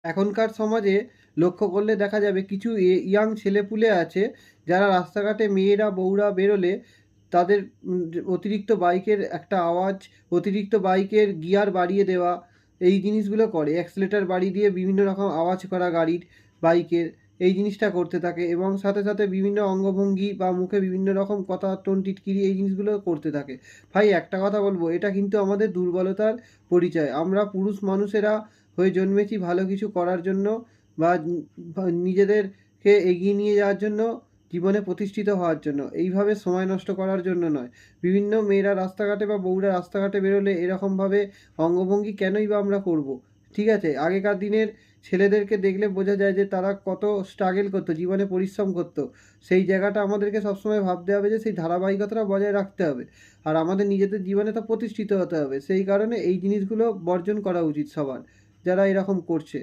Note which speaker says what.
Speaker 1: এখনকার সমাজে লক্ষ্য করলে দেখা যাবে কিছু ইয়াং ছেলেপুলে আছে যারা রাস্তাঘাটে মেয়েরা বউরা বেরোলে তাদের অতিরিক্ত বাইকের একটা আওয়াজ, অতিরিক্ত বাইকের গিয়ার বাড়িয়ে দেওয়া, এই জিনিসগুলো করে। অ্যাক্সিলেটার বাড়িয়ে দিয়ে বিভিন্ন রকম আওয়াজ করা গাড়ির, বাইকের, এই জিনিসটা করতে থাকে এবং সাথে সাথে বিভিন্ন অঙ্গভঙ্গি বা মুখে বিভিন্ন রকম কথা টোন টিটকিরি এই জিনিসগুলো করতে থাকে। ভাই একটা কথা বলবো, এটা কিন্তু আমাদের দুর্বলতার পরিচয়। আমরা পুরুষ মানুষেরা হয়ে জন্মেছি ভালো কিছু করার জন্য বা নিজেদেরকে এগিয়ে নিয়ে যাওয়ার জন্য, জীবনে প্রতিষ্ঠিত হওয়ার জন্য, এইভাবে সময় নষ্ট করার জন্য নয়। বিভিন্ন মেয়েরা রাস্তাঘাটে বা বউরা রাস্তাঘাটে বেরোলে এরকমভাবে অঙ্গভঙ্গি কেনই বা আমরা করব? ঠিক আছে, আগেকার দিনের ছেলেদেরকে দেখলে বোঝা যায় যে তারা কত স্ট্রাগল করতো, জীবনে পরিশ্রম করতো। সেই জায়গাটা আমাদেরকে সবসময় ভাবতে হবে যে সেই ধারাবাহিকতাটা বজায় রাখতে হবে। আর আমাদের নিজেদের জীবনে তো প্রতিষ্ঠিত হতে হবে। সেই কারণে এই জিনিসগুলো বর্জন করা উচিত সবার, যারা এরকম করছে।